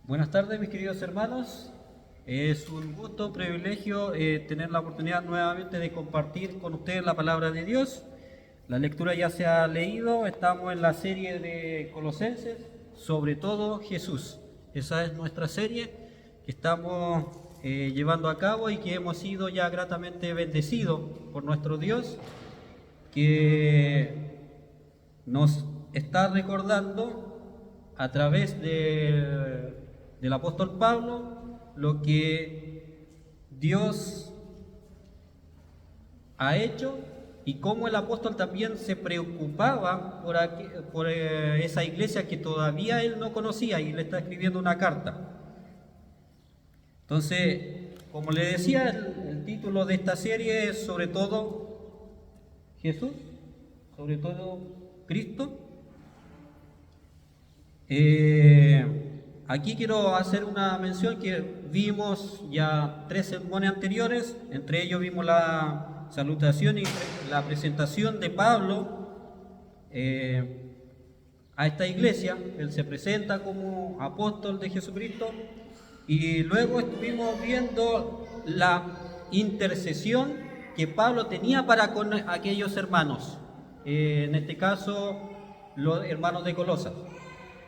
Buenas tardes, mis queridos hermanos. Es un gusto, un privilegio tener la oportunidad nuevamente de compartir con ustedes la palabra de Dios. La lectura ya se ha leído, estamos en la serie de Colosenses, sobre todo Jesús. Esa es nuestra serie que estamos llevando a cabo y que hemos sido ya gratamente bendecidos por nuestro Dios, que nos está recordando a través del apóstol Pablo lo que Dios ha hecho y cómo el apóstol también se preocupaba por esa iglesia que todavía él no conocía y le está escribiendo una carta. Entonces, como le decía, el título de esta serie es sobre todo Jesús, sobre todo Cristo. Aquí quiero hacer una mención que vimos ya 3 sermones anteriores, entre ellos vimos la salutación y la presentación de Pablo a esta iglesia. Él se presenta como apóstol de Jesucristo y luego estuvimos viendo la intercesión que Pablo tenía para con aquellos hermanos, en este caso los hermanos de Colosas.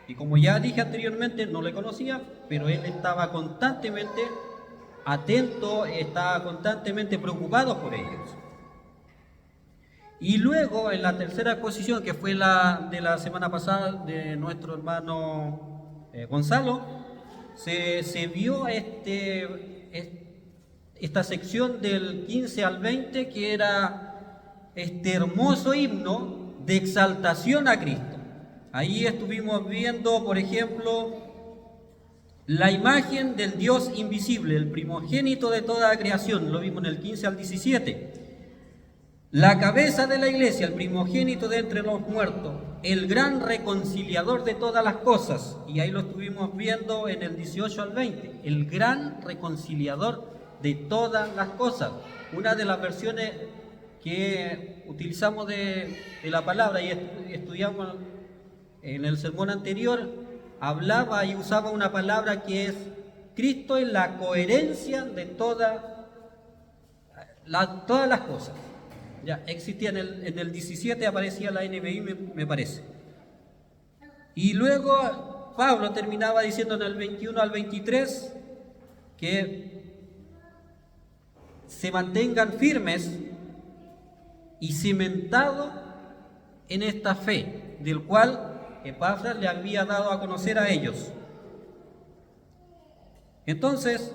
Y como ya dije anteriormente, no le conocía, pero él estaba constantemente atento, estaba constantemente preocupado por ellos. Y luego, en la tercera exposición, que fue la de la semana pasada de nuestro hermano Gonzalo, se vio esta sección del 15 al 20, que era este hermoso himno de exaltación a Cristo. Ahí estuvimos viendo, por ejemplo, la imagen del Dios invisible, el primogénito de toda la creación, lo vimos en el 15 al 17. La cabeza de la iglesia, el primogénito de entre los muertos, el gran reconciliador de todas las cosas, y ahí lo estuvimos viendo en el 18 al 20, el gran reconciliador de todas las cosas. Una de las versiones que utilizamos de la palabra y estudiamos en el sermón anterior, hablaba y usaba una palabra que es Cristo en la coherencia de todas las cosas. Ya existía en el 17, aparecía la NBI, me parece. Y luego Pablo terminaba diciendo en el 21 al 23 que se mantengan firmes y cimentados en esta fe, del cual Epafras le había dado a conocer a ellos. Entonces,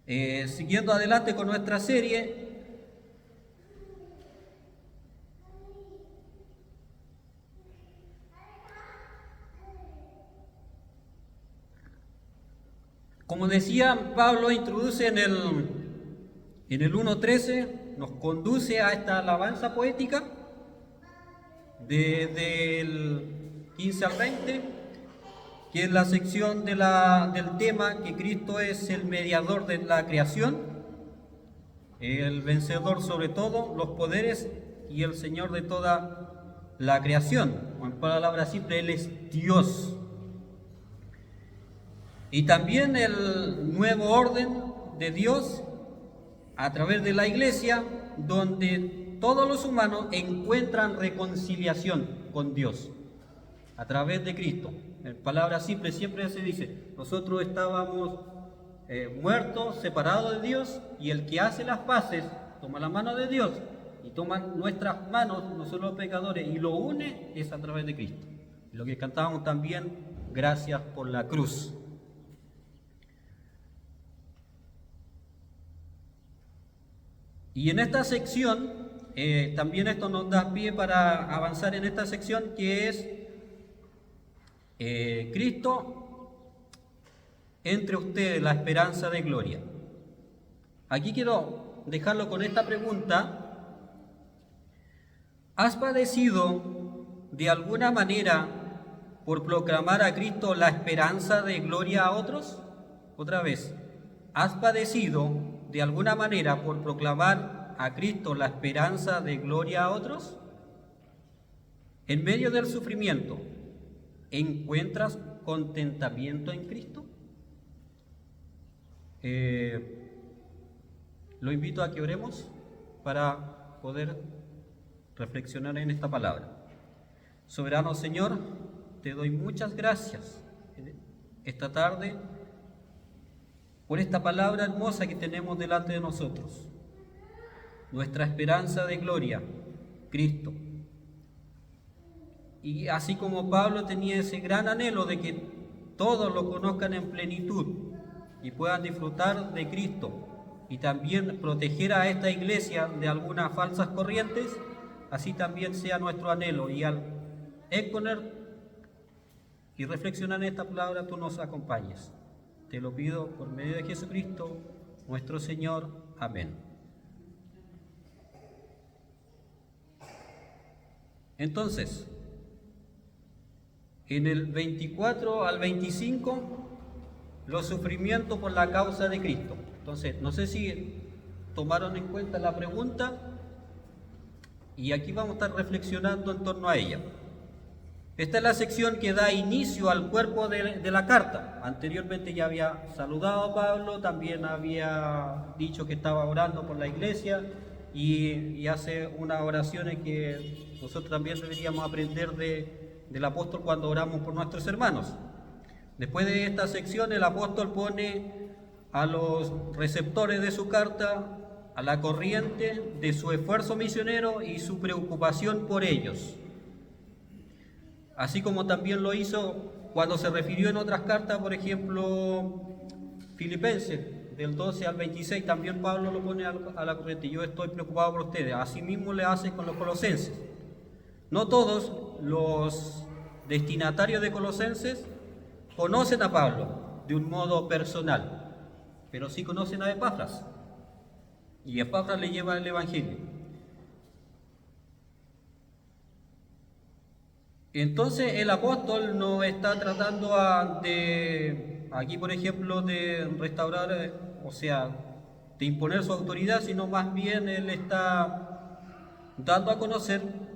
siguiendo adelante con nuestra serie, como decía, Pablo introduce en el 1.13, nos conduce a esta alabanza poética desde el 15 al 20, que es la sección del tema que Cristo es el mediador de la creación, el vencedor sobre todo los poderes y el Señor de toda la creación. En palabras simples, Él es Dios. Y también el nuevo orden de Dios a través de la iglesia, donde todos los humanos encuentran reconciliación con Dios a través de Cristo. En palabras simples siempre se dice, nosotros estábamos muertos, separados de Dios, y el que hace las paces toma la mano de Dios y toma nuestras manos, nosotros los pecadores, y lo une es a través de Cristo. Y lo que cantábamos también, gracias por la cruz. Y en esta sección, también esto nos da pie para avanzar en esta sección, que es Cristo entre ustedes, la esperanza de gloria. Aquí quiero dejarlo con esta pregunta: ¿has padecido de alguna manera por proclamar a Cristo la esperanza de gloria a otros? Otra vez, ¿has padecido de alguna manera por proclamar a Cristo la esperanza de gloria a otros? En medio del sufrimiento, ¿encuentras contentamiento en Cristo? Lo invito a que oremos para poder reflexionar en esta palabra. Soberano Señor, te doy muchas gracias esta tarde por esta palabra hermosa que tenemos delante de nosotros. Nuestra esperanza de gloria, Cristo. Y así como Pablo tenía ese gran anhelo de que todos lo conozcan en plenitud y puedan disfrutar de Cristo y también proteger a esta iglesia de algunas falsas corrientes, así también sea nuestro anhelo. Y al exponer y reflexionar en esta palabra, tú nos acompañes. Te lo pido por medio de Jesucristo, nuestro Señor. Amén. Entonces, en el 24 al 25, los sufrimientos por la causa de Cristo. Entonces, no sé si tomaron en cuenta la pregunta, y aquí vamos a estar reflexionando en torno a ella. Esta es la sección que da inicio al cuerpo de la carta. Anteriormente ya había saludado a Pablo, también había dicho que estaba orando por la iglesia y hace unas oraciones que nosotros también deberíamos aprender del apóstol cuando oramos por nuestros hermanos. Después de esta sección, el apóstol pone a los receptores de su carta a la corriente de su esfuerzo misionero y su preocupación por ellos. Así como también lo hizo cuando se refirió en otras cartas, por ejemplo, Filipenses, del 12 al 26, también Pablo lo pone a la corriente: yo estoy preocupado por ustedes. Asimismo le hace con los colosenses. No todos los destinatarios de Colosenses conocen a Pablo de un modo personal, pero sí conocen a Epafras, y Epafras le lleva el Evangelio. Entonces el apóstol no está tratando aquí por ejemplo, de restaurar, de imponer su autoridad, sino más bien él está dando a conocer,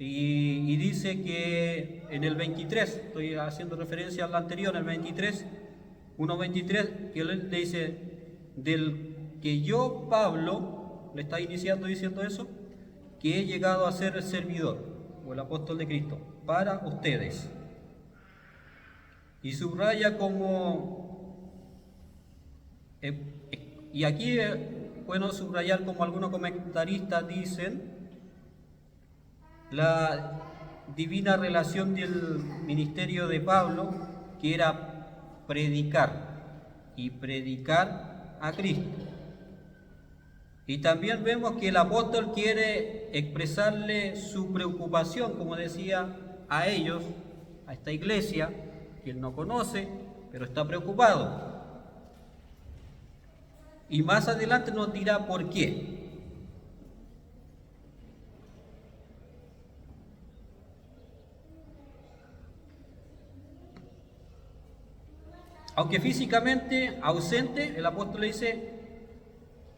y dice que en el 23, estoy haciendo referencia al anterior, el 23, 1.23, que él le dice: del que yo, Pablo, le está iniciando diciendo eso, que he llegado a ser el servidor, o el apóstol de Cristo, para ustedes. Y subraya y aquí bueno subrayar, como algunos comentaristas dicen, la divina relación del ministerio de Pablo, que era predicar, y predicar a Cristo. Y también vemos que el apóstol quiere expresarle su preocupación, como decía, a ellos, a esta iglesia, que él no conoce, pero está preocupado. Y más adelante nos dirá por qué. Aunque físicamente ausente, el apóstol le dice,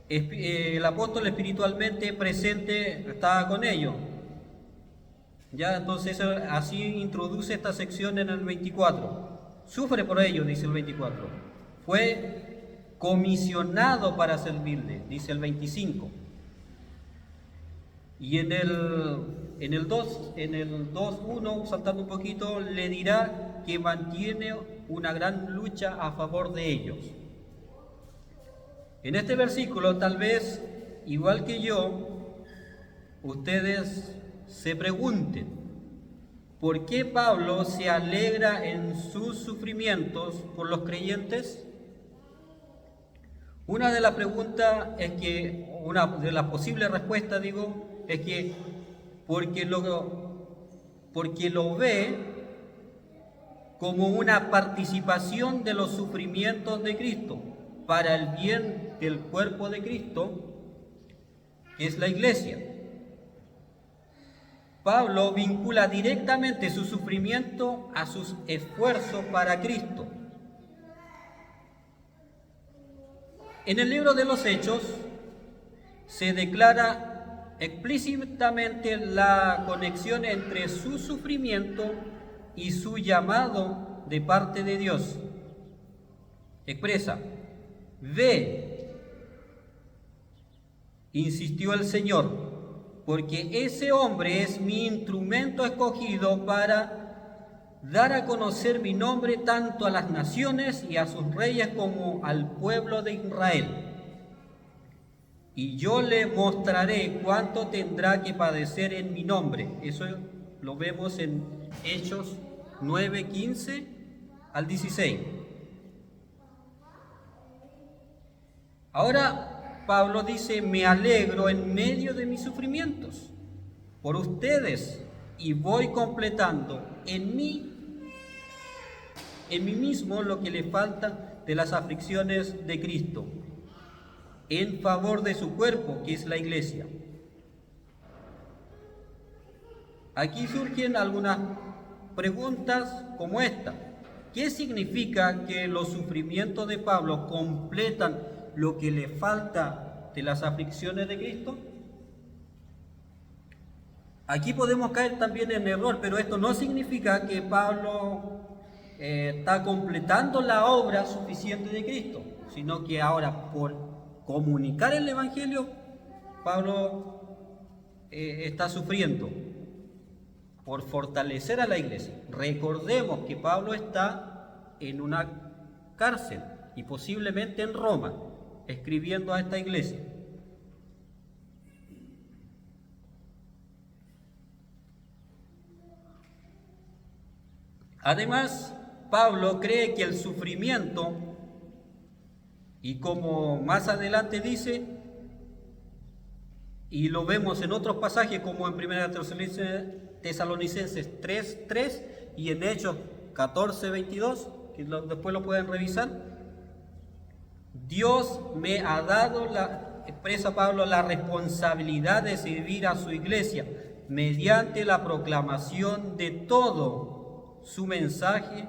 el apóstol espiritualmente presente estaba con ellos. Ya, entonces así introduce esta sección en el 24. Sufre por ellos, dice el 24. Fue comisionado para servirle, dice el 25. Y en el 2.1, saltando un poquito, le dirá que mantiene una gran lucha a favor de ellos. En este versículo, tal vez, igual que yo, ustedes se pregunten, ¿por qué Pablo se alegra en sus sufrimientos por los creyentes? Una de las preguntas es que, una de las posibles respuestas, es que porque lo ve como una participación de los sufrimientos de Cristo para el bien del cuerpo de Cristo, que es la iglesia. Pablo vincula directamente su sufrimiento a sus esfuerzos para Cristo. En el libro de los Hechos se declara explícitamente la conexión entre su sufrimiento y su llamado de parte de Dios. Expresa: ve, insistió el Señor, porque ese hombre es mi instrumento escogido para dar a conocer mi nombre tanto a las naciones y a sus reyes como al pueblo de Israel. Y yo le mostraré cuánto tendrá que padecer en mi nombre. Eso lo vemos en Hechos 9, 15 al 16. Ahora Pablo dice: me alegro en medio de mis sufrimientos por ustedes y voy completando en mí mismo lo que le falta de las aflicciones de Cristo, en favor de su cuerpo, que es la iglesia. Aquí surgen algunas preguntas como esta: ¿qué significa que los sufrimientos de Pablo completan lo que le falta de las aflicciones de Cristo? Aquí podemos caer también en error, pero esto no significa que Pablo está completando la obra suficiente de Cristo, sino que ahora, por comunicar el Evangelio, Pablo está sufriendo por fortalecer a la iglesia. Recordemos que Pablo está en una cárcel y posiblemente en Roma, escribiendo a esta iglesia. Además, Pablo cree que el sufrimiento, y como más adelante dice, y lo vemos en otros pasajes como en 1 Tesalonicenses 3:3 y en Hechos 14:22, que después lo pueden revisar, Dios me ha dado, expresa Pablo, la responsabilidad de servir a su iglesia mediante la proclamación de todo su mensaje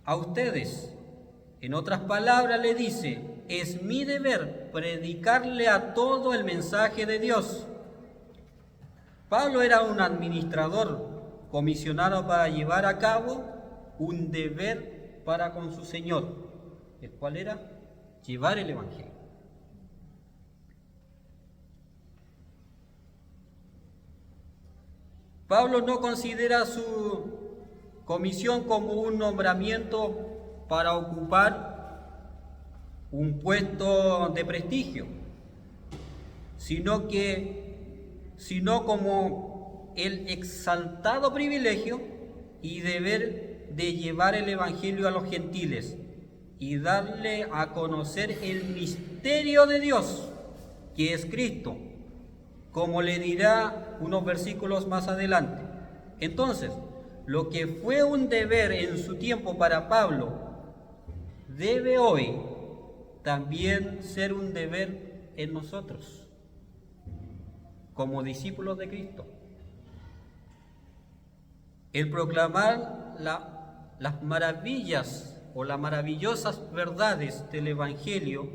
a ustedes. En otras palabras le dice: es mi deber predicarle a todo el mensaje de Dios. Pablo era un administrador comisionado para llevar a cabo un deber para con su Señor, el cual era llevar el Evangelio. Pablo no considera su comisión como un nombramiento para ocupar un puesto de prestigio, sino como el exaltado privilegio y deber de llevar el Evangelio a los gentiles y darle a conocer el misterio de Dios, que es Cristo, como le dirá unos versículos más adelante. Entonces, lo que fue un deber en su tiempo para Pablo, debe hoy también ser un deber en nosotros, como discípulos de Cristo. El proclamar las maravillas o las maravillosas verdades del Evangelio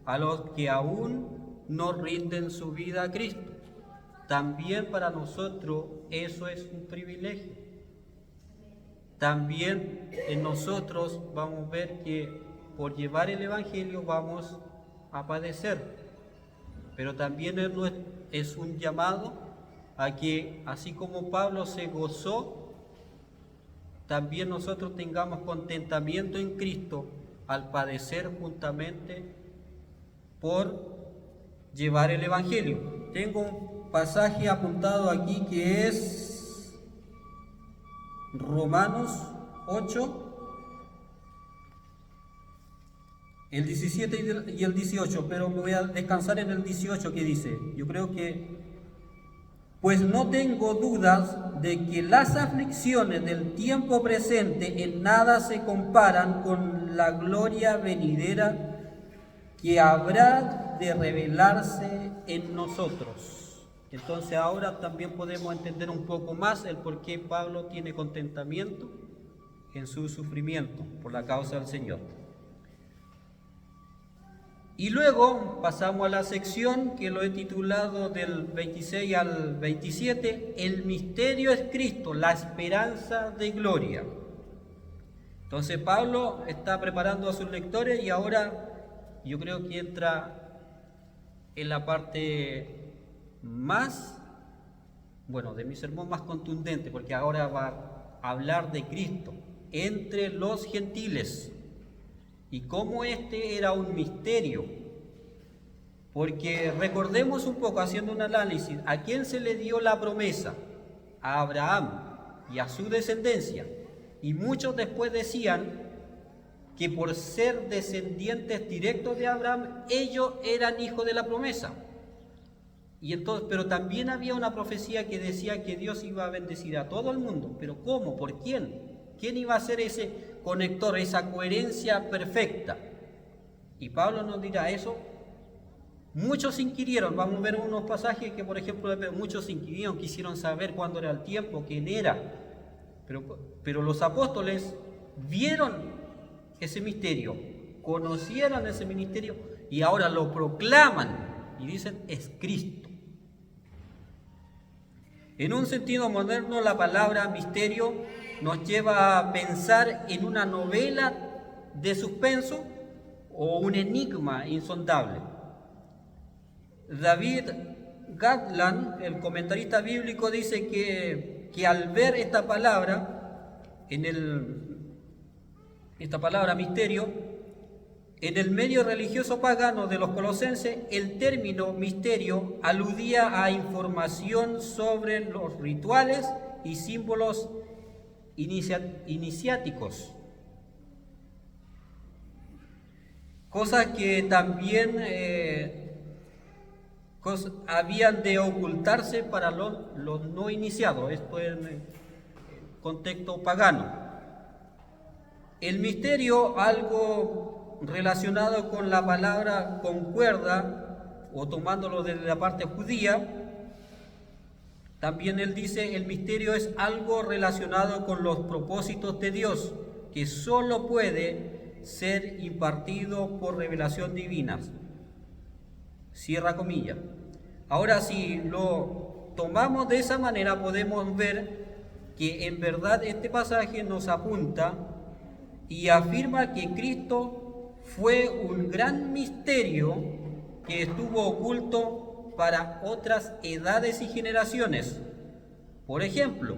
a los que aún no rinden su vida a Cristo. También para nosotros eso es un privilegio. También en nosotros vamos a ver que por llevar el Evangelio vamos a padecer, pero también es un llamado a que, así como Pablo se gozó, también nosotros tengamos contentamiento en Cristo al padecer juntamente por llevar el Evangelio. Tengo un pasaje apuntado aquí que es Romanos 8, el 17 y el 18, pero me voy a descansar en el 18, que dice, yo creo que: pues no tengo dudas de que las aflicciones del tiempo presente en nada se comparan con la gloria venidera que habrá de revelarse en nosotros. Entonces ahora también podemos entender un poco más el por qué Pablo tiene contentamiento en su sufrimiento por la causa del Señor. Y luego pasamos a la sección que lo he titulado del 26 al 27, el misterio es Cristo, la esperanza de gloria. Entonces Pablo está preparando a sus lectores y ahora yo creo que entra en la parte más, bueno, de mi sermón más contundente, porque ahora va a hablar de Cristo entre los gentiles y cómo este era un misterio. Porque recordemos un poco, haciendo un análisis, ¿a quién se le dio la promesa? A Abraham y a su descendencia. Y muchos después decían que por ser descendientes directos de Abraham, ellos eran hijos de la promesa. Y entonces, pero también había una profecía que decía que Dios iba a bendecir a todo el mundo. ¿Pero cómo? ¿Por quién? ¿Quién iba a ser ese conector, esa coherencia perfecta? Y Pablo nos dirá eso. Muchos inquirieron, vamos a ver unos pasajes que, por ejemplo, muchos inquirieron, quisieron saber cuándo era el tiempo, quién era. Pero los apóstoles vieron ese misterio, conocieron ese misterio y ahora lo proclaman y dicen, es Cristo. En un sentido moderno, la palabra misterio nos lleva a pensar en una novela de suspenso o un enigma insondable. David Gatland, el comentarista bíblico, dice que al ver esta palabra, esta palabra misterio, en el medio religioso pagano de los colosenses, el término misterio aludía a información sobre los rituales y símbolos iniciáticos, cosas que también habían de ocultarse para los no iniciados, esto en el contexto pagano. El misterio, algo relacionado con la palabra concuerda, o tomándolo desde la parte judía, también él dice, el misterio es algo relacionado con los propósitos de Dios, que solo puede ser impartido por revelación divina. Cierra comillas. Ahora, si lo tomamos de esa manera, podemos ver que en verdad este pasaje nos apunta y afirma que Cristo fue un gran misterio que estuvo oculto para otras edades y generaciones. Por ejemplo,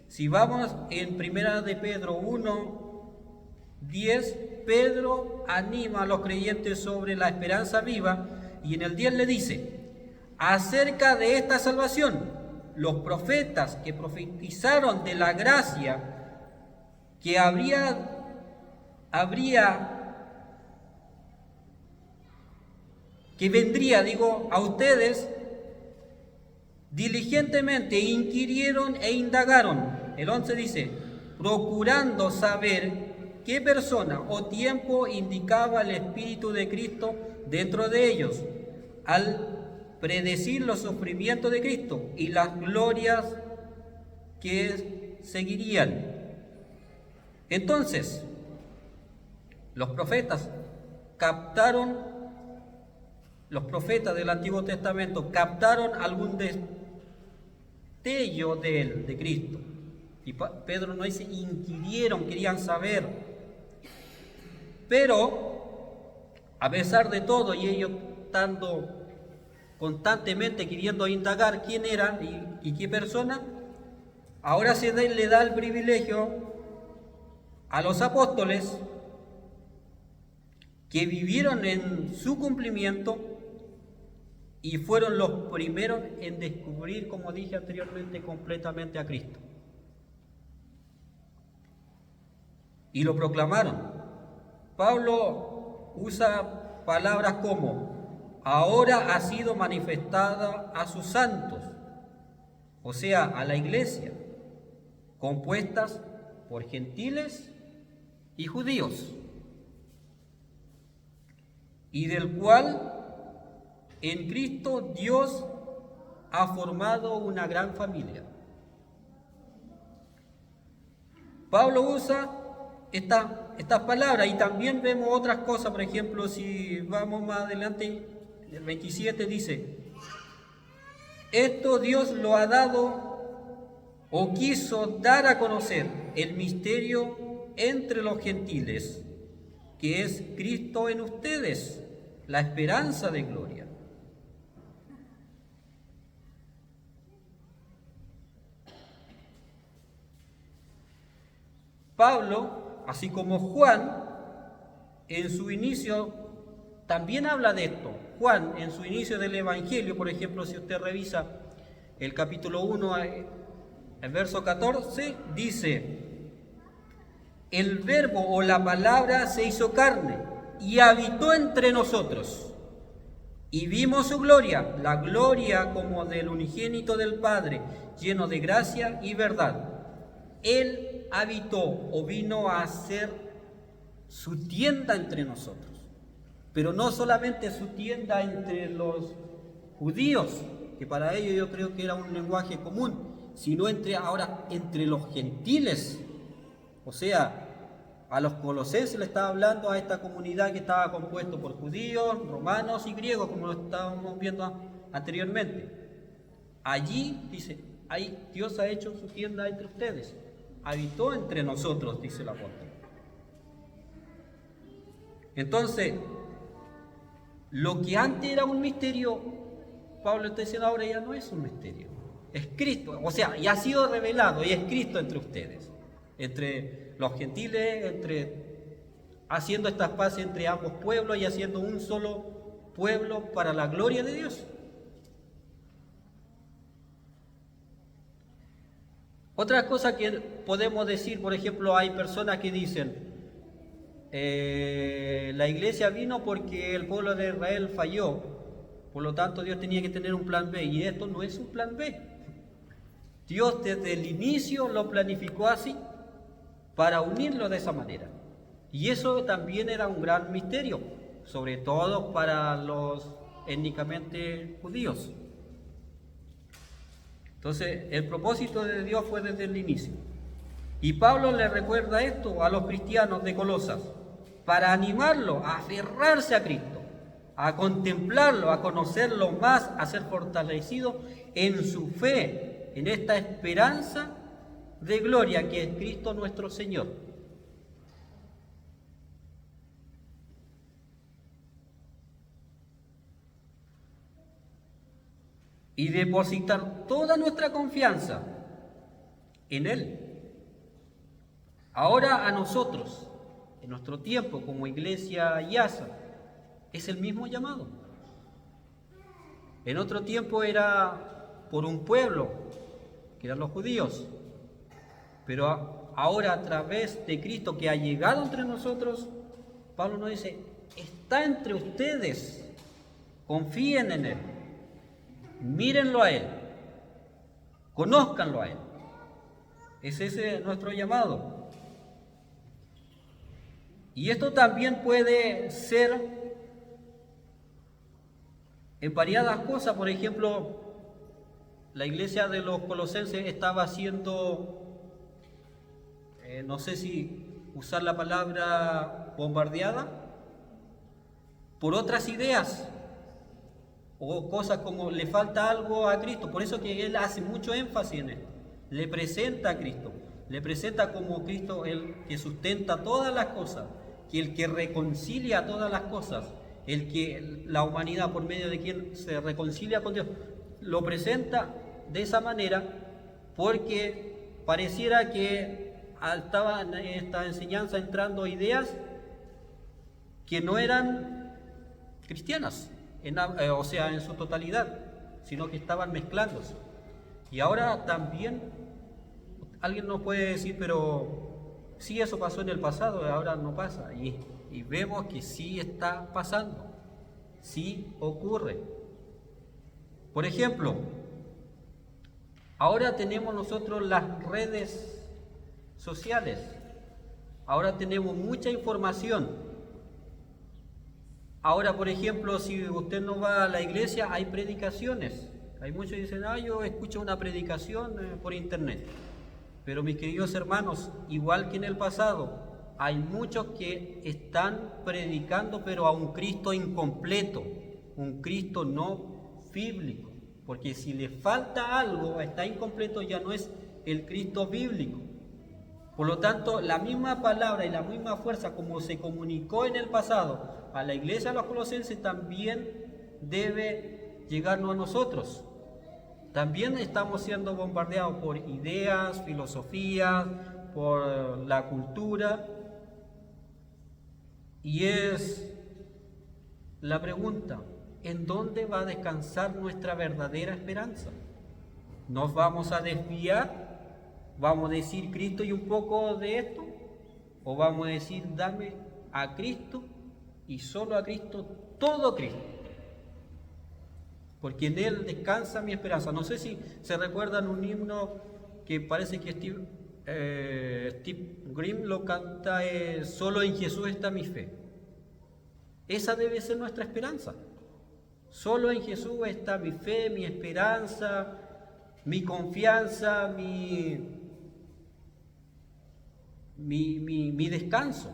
si vamos en 1 de Pedro 1:10, Pedro anima a los creyentes sobre la esperanza viva y en el 10 le dice, acerca de esta salvación, los profetas que profetizaron de la gracia que que vendría, a ustedes, diligentemente inquirieron e indagaron. El 11 dice, procurando saber qué persona o tiempo indicaba el Espíritu de Cristo dentro de ellos, al predecir los sufrimientos de Cristo y las glorias que seguirían. Entonces, los profetas del Antiguo Testamento captaron algún destello de Cristo. Y Pedro no dice, inquirieron, querían saber. Pero, a pesar de todo, y ellos estando constantemente queriendo indagar quién era y qué persona, ahora le da el privilegio a los apóstoles que vivieron en su cumplimiento y fueron los primeros en descubrir, como dije anteriormente, completamente a Cristo. Y lo proclamaron. Pablo usa palabras como ahora ha sido manifestada a sus santos, o sea, a la iglesia, compuestas por gentiles y judíos, y del cual en Cristo Dios ha formado una gran familia. Pablo usa estas palabras y también vemos otras cosas. Por ejemplo, si vamos más adelante, el 27 dice, esto Dios lo ha dado o quiso dar a conocer el misterio entre los gentiles, que es Cristo en ustedes, la esperanza de gloria. Pablo, así como Juan, en su inicio también habla de esto. Juan, en su inicio del Evangelio, por ejemplo, si usted revisa el capítulo 1, el verso 14, dice: el verbo o la palabra se hizo carne y habitó entre nosotros, y vimos su gloria, la gloria como del unigénito del Padre, lleno de gracia y verdad. Él habitó o vino a hacer su tienda entre nosotros, pero no solamente su tienda entre los judíos, que para ellos yo creo que era un lenguaje común, sino ahora entre los gentiles. O sea, a los colosenses le estaba hablando, a esta comunidad que estaba compuesta por judíos, romanos y griegos, como lo estábamos viendo anteriormente. Allí, dice, ahí Dios ha hecho su tienda entre ustedes, habitó entre nosotros, dice el apóstol. Entonces, lo que antes era un misterio, Pablo está diciendo ahora ya no es un misterio, es Cristo. O sea, ya ha sido revelado y es Cristo entre ustedes, entre los gentiles, haciendo estas paces entre ambos pueblos y haciendo un solo pueblo para la gloria de Dios. Otra cosa que podemos decir, por ejemplo, hay personas que dicen, la iglesia vino porque el pueblo de Israel falló, por lo tanto Dios tenía que tener un plan B, y esto no es un plan B. Dios desde el inicio lo planificó así, para unirlo de esa manera. Y eso también era un gran misterio, sobre todo para los étnicamente judíos. Entonces, el propósito de Dios fue desde el inicio. Y Pablo le recuerda esto a los cristianos de Colosas, para animarlos a aferrarse a Cristo, a contemplarlo, a conocerlo más, a ser fortalecidos en su fe, en esta esperanza de gloria que es Cristo nuestro Señor. Y depositar toda nuestra confianza en Él. Ahora a nosotros, en nuestro tiempo como iglesia YASA, es el mismo llamado. En otro tiempo era por un pueblo, que eran los judíos, pero ahora a través de Cristo que ha llegado entre nosotros, Pablo nos dice, está entre ustedes, confíen en Él, mírenlo a Él, conózcanlo a Él. Es ese nuestro llamado. Y esto también puede ser en variadas cosas. Por ejemplo, la iglesia de los colosenses estaba siendo, no sé si usar la palabra bombardeada, por otras ideas o cosas como le falta algo a Cristo. Por eso que él hace mucho énfasis en esto. Le presenta a Cristo, le presenta como Cristo el que sustenta todas las cosas, que el que reconcilia todas las cosas, el que la humanidad por medio de quien se reconcilia con Dios, lo presenta de esa manera porque pareciera que estaba en esta enseñanza entrando ideas que no eran cristianas, o sea, en su totalidad, sino que estaban mezclándose. Y ahora también alguien nos puede decir, pero sí, eso pasó en el pasado, ahora no pasa. Y vemos que sí está pasando, sí ocurre. Por ejemplo, ahora tenemos nosotros las redes sociales, ahora tenemos mucha información. Ahora, por ejemplo, si usted no va a la iglesia, hay predicaciones. Hay muchos que dicen, yo escucho una predicación por internet. Pero mis queridos hermanos, igual que en el pasado, hay muchos que están predicando, pero a un Cristo incompleto, un Cristo no bíblico. Porque si le falta algo, está incompleto, ya no es el Cristo bíblico. Por lo tanto, la misma palabra y la misma fuerza como se comunicó en el pasado a la iglesia de los colosenses también debe llegarnos a nosotros. También estamos siendo bombardeados por ideas, filosofías, por la cultura. Y es la pregunta, ¿en dónde va a descansar nuestra verdadera esperanza? ¿Nos vamos a desviar? ¿Vamos a decir Cristo y un poco de esto? ¿O vamos a decir dame a Cristo y solo a Cristo, todo Cristo? Porque en Él descansa mi esperanza. No sé si se recuerdan un himno que parece que Steve Grimm lo canta, solo en Jesús está mi fe. Esa debe ser nuestra esperanza. Solo en Jesús está mi fe, mi esperanza, mi confianza, mi descanso.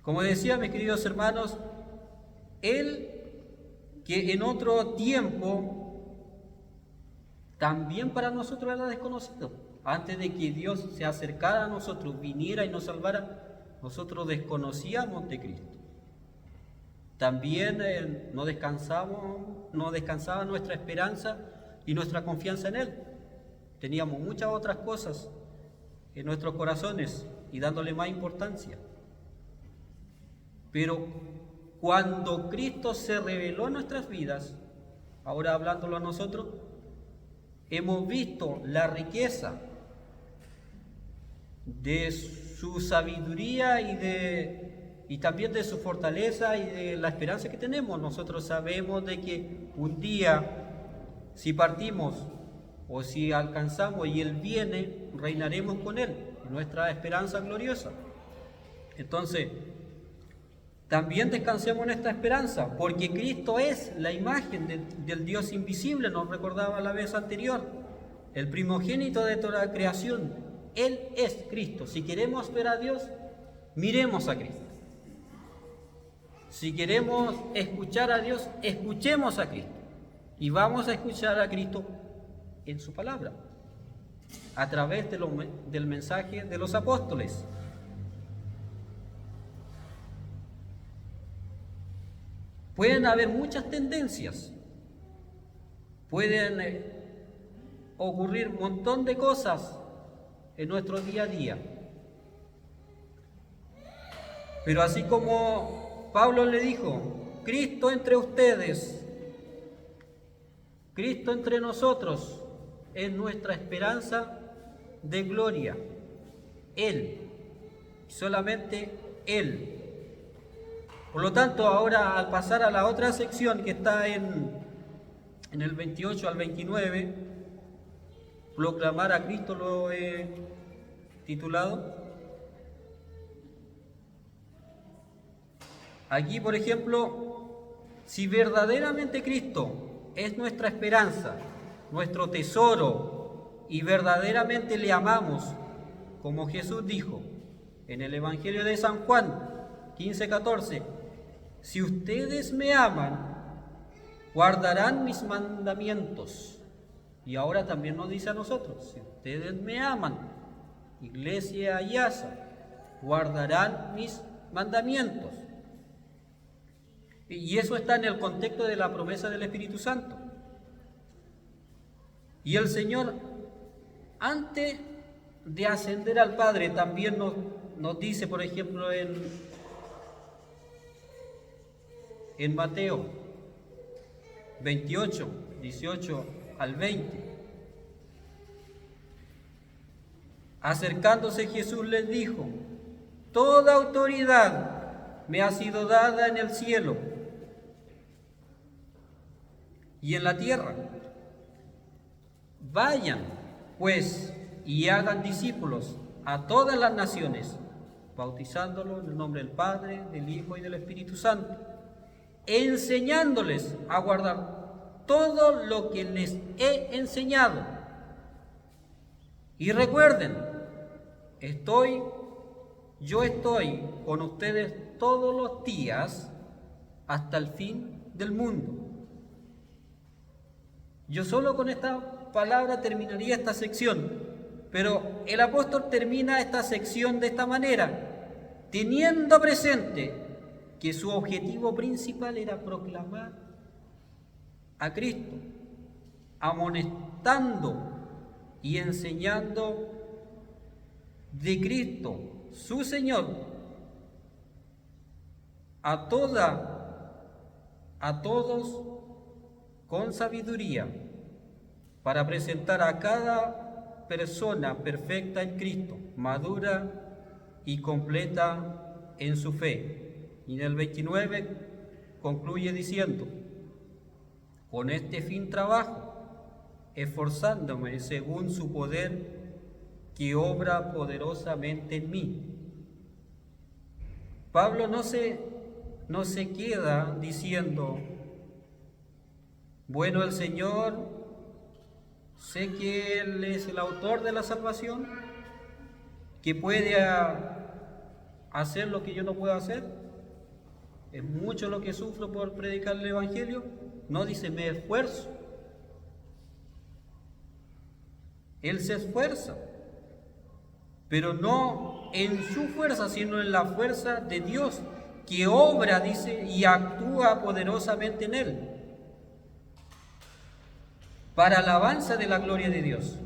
Como decía, mis queridos hermanos, Él que en otro tiempo también para nosotros era desconocido. Antes de que Dios se acercara a nosotros, viniera y nos salvara, nosotros desconocíamos de Cristo. También no descansaba nuestra esperanza y nuestra confianza en Él. Teníamos muchas otras cosas en nuestros corazones y dándole más importancia. Pero cuando Cristo se reveló en nuestras vidas, ahora hablándolo a nosotros, hemos visto la riqueza de su sabiduría y también de su fortaleza y de la esperanza que tenemos. Nosotros sabemos de que un día, si partimos o si alcanzamos y Él viene, reinaremos con Él, nuestra esperanza gloriosa. Entonces, también descansemos en esta esperanza, porque Cristo es la imagen del Dios invisible, nos recordaba la vez anterior, el primogénito de toda la creación. Él es Cristo. Si queremos ver a Dios, miremos a Cristo. Si queremos escuchar a Dios, escuchemos a Cristo. Y vamos a escuchar a Cristo en su palabra, a través del mensaje de los apóstoles. Pueden haber muchas tendencias, pueden ocurrir un montón de cosas en nuestro día a día. Pero así como Pablo le dijo, Cristo entre ustedes, Cristo entre nosotros, es nuestra esperanza de gloria. Él, solamente Él. Por lo tanto, ahora al pasar a la otra sección que está en el 28 al 29, proclamar a Cristo lo he titulado. Aquí, por ejemplo, si verdaderamente Cristo es nuestra esperanza, nuestro tesoro, y verdaderamente le amamos, como Jesús dijo en el Evangelio de San Juan 15:14, si ustedes me aman, guardarán mis mandamientos. Y ahora también nos dice a nosotros, si ustedes me aman, Iglesia Ayasa, guardarán mis mandamientos. Y eso está en el contexto de la promesa del Espíritu Santo. Y el Señor, antes de ascender al Padre, también nos dice, por ejemplo, en Mateo 28, 18 al 20. Acercándose Jesús les dijo, toda autoridad me ha sido dada en el cielo y en la tierra. Vayan, pues, y hagan discípulos a todas las naciones, bautizándolos en el nombre del Padre, del Hijo y del Espíritu Santo, enseñándoles a guardar todo lo que les he enseñado. Y recuerden, yo estoy con ustedes todos los días hasta el fin del mundo. Yo solo con esta palabra terminaría esta sección, pero el apóstol termina esta sección de esta manera, teniendo presente que su objetivo principal era proclamar a Cristo, amonestando y enseñando de Cristo, su Señor, a todos con sabiduría, para presentar a cada persona perfecta en Cristo, madura y completa en su fe. Y en el 29 concluye diciendo: con este fin trabajo, esforzándome según su poder que obra poderosamente en mí. Pablo no se queda diciendo: bueno, el Señor, sé que Él es el autor de la salvación, que puede hacer lo que yo no puedo hacer, es mucho lo que sufro por predicar el Evangelio. No dice me esfuerzo. Él se esfuerza, pero no en su fuerza, sino en la fuerza de Dios, que obra, dice, y actúa poderosamente en él, para alabanza de la gloria de Dios.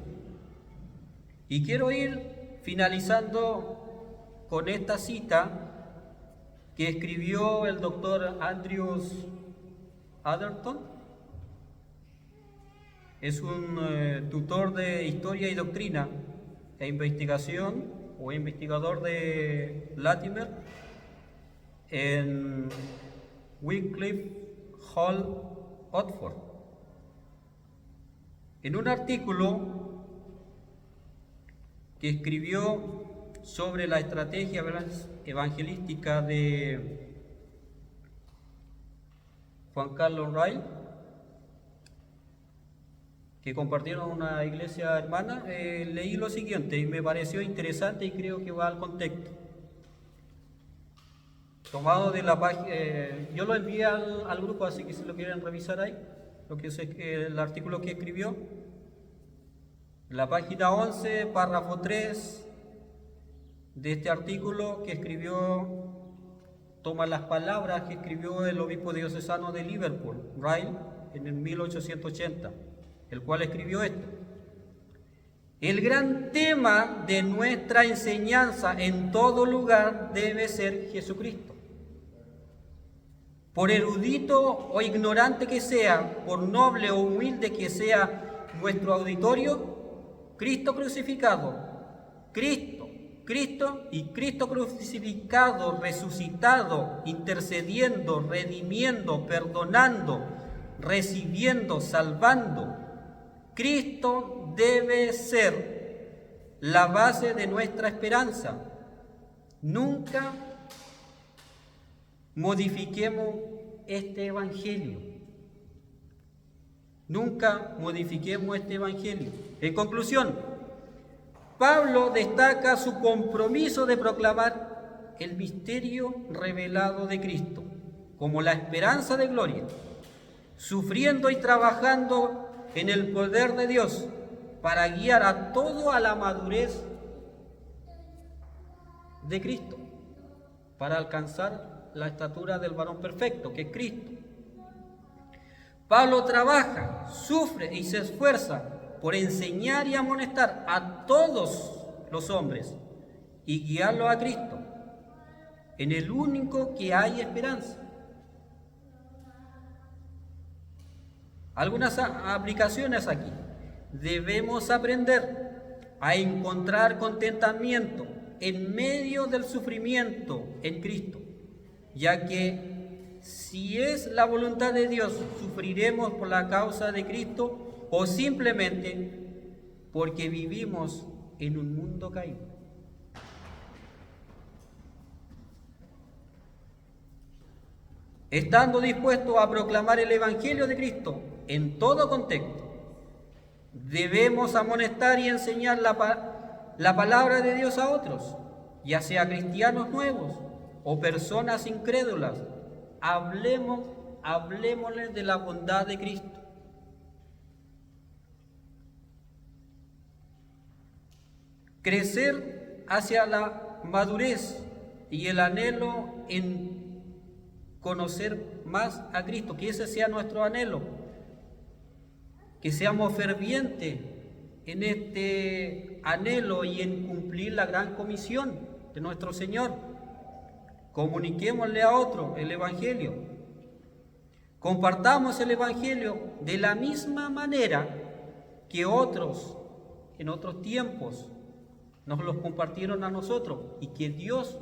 Y quiero ir finalizando con esta cita que escribió el doctor Andrews Atherton. Es un tutor de historia y doctrina e investigación, o investigador de Latimer en Wycliffe Hall, Oxford. En un artículo que escribió sobre la estrategia evangelística de Juan Carlos Ray, que compartieron una iglesia hermana, leí lo siguiente y me pareció interesante y creo que va al contexto. Tomado de la página, yo lo envié al grupo, así que si lo quieren revisar ahí, lo que es el artículo que escribió. La página 11, párrafo 3 de este artículo que escribió, toma las palabras que escribió el obispo diocesano de Liverpool, Ray, en el 1880. El cual escribió esto: el gran tema de nuestra enseñanza en todo lugar debe ser Jesucristo. Por erudito o ignorante que sea, por noble o humilde que sea nuestro auditorio, Cristo crucificado, Cristo y Cristo crucificado, resucitado, intercediendo, redimiendo, perdonando, recibiendo, salvando. Cristo debe ser la base de nuestra esperanza. Nunca modifiquemos este Evangelio. Nunca modifiquemos este Evangelio. En conclusión, Pablo destaca su compromiso de proclamar el misterio revelado de Cristo como la esperanza de gloria, sufriendo y trabajando en el poder de Dios para guiar a todo a la madurez de Cristo, para alcanzar la estatura del varón perfecto, que es Cristo. Pablo trabaja, sufre y se esfuerza por enseñar y amonestar a todos los hombres y guiarlos a Cristo, en el único que hay esperanza. Algunas aplicaciones aquí. Debemos aprender a encontrar contentamiento en medio del sufrimiento en Cristo, ya que si es la voluntad de Dios, sufriremos por la causa de Cristo o simplemente porque vivimos en un mundo caído. Estando dispuestos a proclamar el Evangelio de Cristo en todo contexto, debemos amonestar y enseñar la palabra de Dios a otros, ya sea cristianos nuevos o personas incrédulas. Hablemosles de la bondad de Cristo. crecer hacia la madurez y el anhelo en conocer más a Cristo, que ese sea nuestro anhelo, que seamos fervientes en este anhelo y en cumplir la gran comisión de nuestro Señor. Comuniquémosle a otro el Evangelio. Compartamos el Evangelio de la misma manera que otros en otros tiempos nos los compartieron a nosotros y que Dios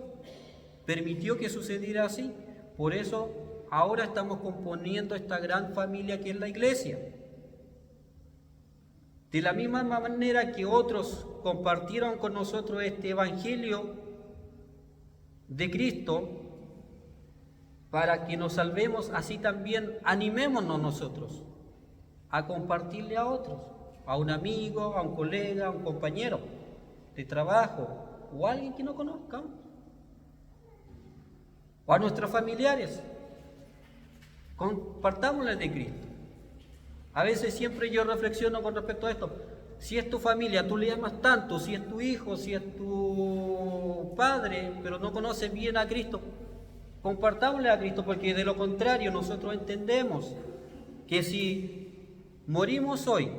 permitió que sucediera así. Por eso ahora estamos componiendo esta gran familia que es la iglesia. De la misma manera que otros compartieron con nosotros este Evangelio de Cristo para que nos salvemos, así también animémonos nosotros a compartirle a otros, a un amigo, a un colega, a un compañero de trabajo o a alguien que no conozca, o a nuestros familiares. Compartámosles de Cristo. A veces siempre yo reflexiono con respecto a esto. Si es tu familia, tú le amas tanto, si es tu hijo, si es tu padre, pero no conoces bien a Cristo, compartámosle a Cristo, porque de lo contrario nosotros entendemos que si morimos hoy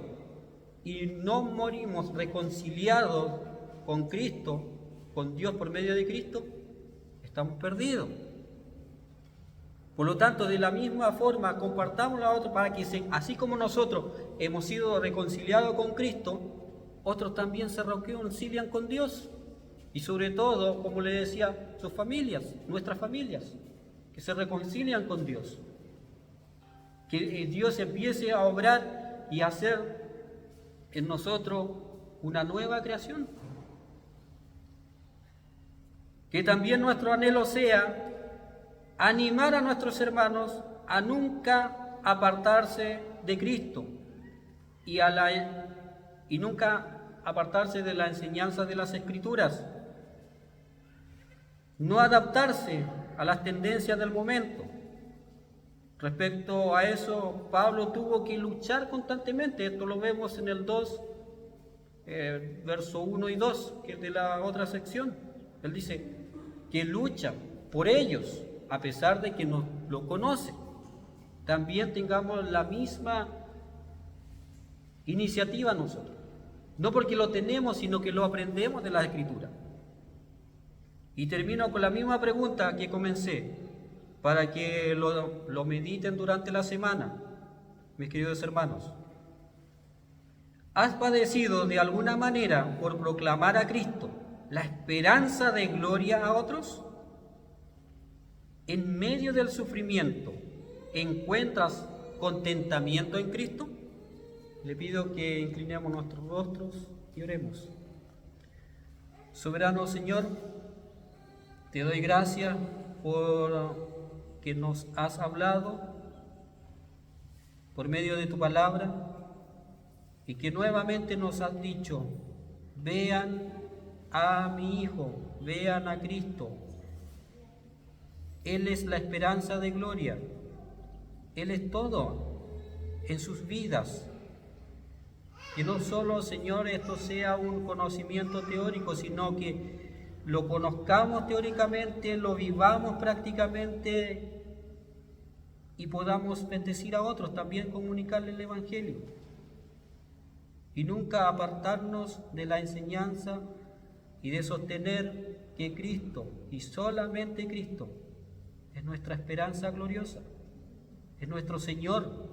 y no morimos reconciliados con Cristo, con Dios por medio de Cristo, estamos perdidos. Por lo tanto, de la misma forma, compartámoslo a otros para que, así como nosotros hemos sido reconciliados con Cristo, otros también se reconcilian con Dios. Y sobre todo, como le decía, sus familias, nuestras familias, que se reconcilian con Dios. Que Dios empiece a obrar y a hacer en nosotros una nueva creación. Que también nuestro anhelo sea animar a nuestros hermanos a nunca apartarse de Cristo y nunca apartarse de la enseñanza de las Escrituras, no adaptarse a las tendencias del momento. Respecto a eso, Pablo tuvo que luchar constantemente. Esto lo vemos en el 2, verso 1 y 2, que es de la otra sección. Él dice que lucha por ellos, a pesar de que no lo conoce. También tengamos la misma iniciativa nosotros. No porque lo tenemos, sino que lo aprendemos de la Escritura. Y termino con la misma pregunta que comencé, para que lo mediten durante la semana, mis queridos hermanos. ¿Has padecido de alguna manera por proclamar a Cristo la esperanza de gloria a otros? ¿En medio del sufrimiento encuentras contentamiento en Cristo? Le pido que inclinemos nuestros rostros y oremos. Soberano Señor, te doy gracias por que nos has hablado por medio de tu palabra y que nuevamente nos has dicho: vean a mi Hijo, vean a Cristo. Él es la esperanza de gloria. Él es todo en sus vidas. Que no solo, Señor, esto sea un conocimiento teórico, sino que lo conozcamos teóricamente, lo vivamos prácticamente y podamos bendecir a otros, también comunicarle el Evangelio. Y nunca apartarnos de la enseñanza y de sostener que Cristo, y solamente Cristo, es nuestra esperanza gloriosa, es nuestro Señor,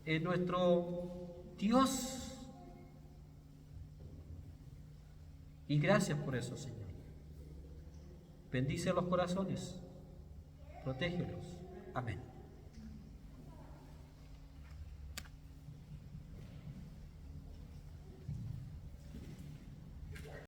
es nuestro Dios. Y gracias por eso, Señor. Bendice los corazones, protégelos. Amén.